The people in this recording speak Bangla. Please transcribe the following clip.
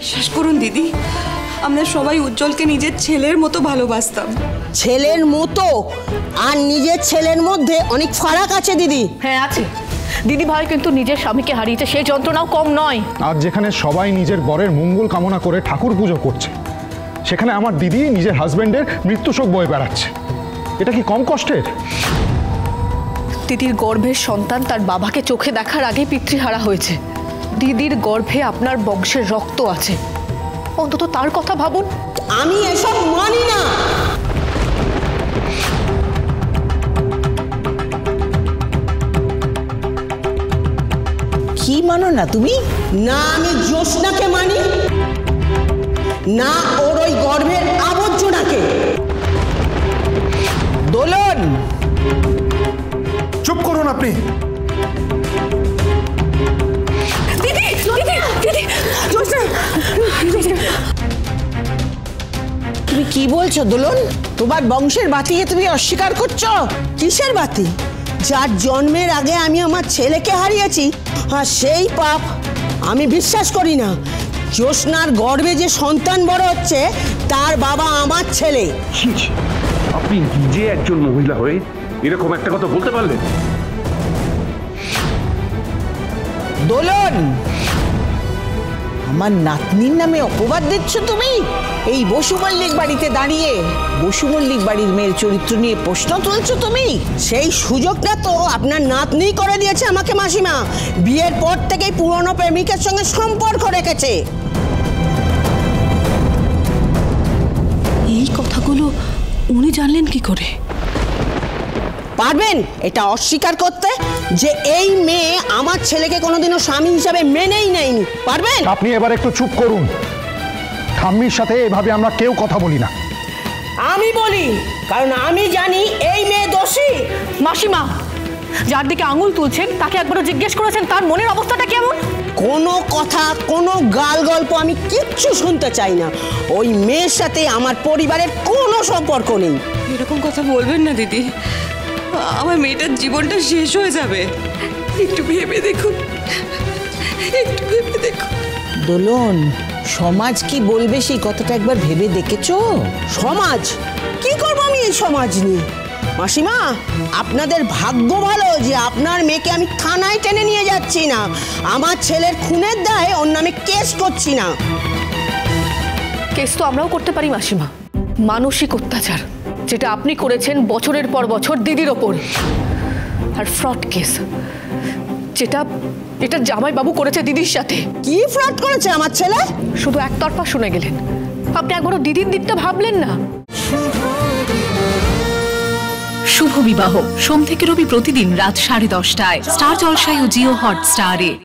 বিশ্বাস করুন দিদি, আমরা সবাই উজ্জ্বলকে নিজের ছেলের মতো ভালোবাসতাম। ছেলের মতো আর নিজের ছেলের মধ্যে অনেক ফারাক আছে দিদি। হ্যাঁ আছে। দিদি ভাই কিন্তু নিজের স্বামীকে হারিয়েছে, সেই যন্ত্রণাও কম নয়। আর যেখানে সবাই নিজের বরের মঙ্গল কামনা করে ঠাকুর পুজো করছে, সেখানে আমার দিদি নিজের হাজবেন্ডের মৃত্যু শোক বয়ে বেড়াচ্ছে। এটা কি কম কষ্টের? দিদির গর্ভের সন্তান তার বাবাকে চোখে দেখার আগে পিতৃহারা হয়েছে। দিদির গর্ভে আপনার বংশের রক্ত আছে, অন্তত তার কথা ভাবুন। আমি এসব মানি না। কি মানো না তুমি? না আমি জ্যোৎস্নাকে মানি, না ওর ওই গর্ভের আবর্জনাকে। দোলন, চুপ করুন আপনি। তুমি কি বলছো দোলন? তোমার বংশের বাতিকে তুমি অস্বীকার করছো? কিসের বাতি? যার জন্মের আগে আমি আমার ছেলেকে হারিয়েছি, আর সেই পাপ আমি বিশ্বাস করি না। জ্যোৎস্নার গর্ভে যে সন্তান বড় হচ্ছে তার বাবা আমার ছেলে। আপনি নিজে একজন মহিলা হয়ে এরকম একটা কথা বলতে পারলেন? দোলন, আমার নাতনির নামে অপবাদ দিচ্ছ তুমি? এই বসু মল্লিক বাড়িতে দাঁড়িয়ে বসু মল্লিক বাড়ির মেয়ের চরিত্র নিয়ে প্রশ্ন তুলছো তুমি? সেই সুযোগটা তো আপনার নাতনি করে দিয়েছে আমাকে মাসিমা। বিয়ের পর থেকেই পুরনো প্রেমিকের সঙ্গে সম্পর্ক রেখেছে। এই কথাগুলো উনি জানলেন কি করে? পারবেন এটা অস্বীকার করতে যে এই মেয়ে আমার ছেলেকে কোনোদিনও স্বামী হিসাবে মেনেই নেয়নি? পারবেন? আপনি এবার একটু চুপ করুন। ঠাম্মির সাথে এভাবে আমরা কেউ কথা বলি না। আমি বলি, কারণ আমি জানি এই মেয়ে দোষী। মাসিমা, যার দিকে আঙুল তুলছেন তাকে একবারও জিজ্ঞেস করেছেন তার মনের অবস্থাটা কেমন? কোনো কথা, কোনো গাল গল্প আমি কিচ্ছু শুনতে চাই না। ওই মেয়ের সাথে আমার পরিবারের কোনো সম্পর্ক নেই। এরকম কথা বলবেন না দিদি, আমার মেয়েটার জীবনটা শেষ হয়ে যাবে। একটু ভেবে দেখুন, একটু ভেবে দেখুন। দোলন, সমাজ কি বলবে সেই কথাটা একবার ভেবে দেখেছো? সমাজ কি করবো আমি এই সমাজ নিয়ে? মাসিমা, আপনাদের ভাগ্য ভালো যে আপনার মেয়েকে আমি থানায় টেনে নিয়ে যাচ্ছি না। আমার ছেলের খুনের দায়ে ওর নামে কেস করছি না। কেস তো আমরাও করতে পারি মাসিমা। মানসিক অত্যাচার যেটা আপনি করেছেন বছরের পর বছর দিদির ওপর, আর ফ্রড কেস যেটা জামাইবাবু করেছে দিদির সাথে। কি ফ্রড করেছে আমার ছেলে? শুধু একতরফা শুনে গেলেন, আপনি একবারও দিদির দিকটা ভাবলেন না। শুভ বিবাহ সোম থেকে রবি প্রতিদিন রাত 10:30টায় স্টার জলসায় ও জিও হটস্টারে।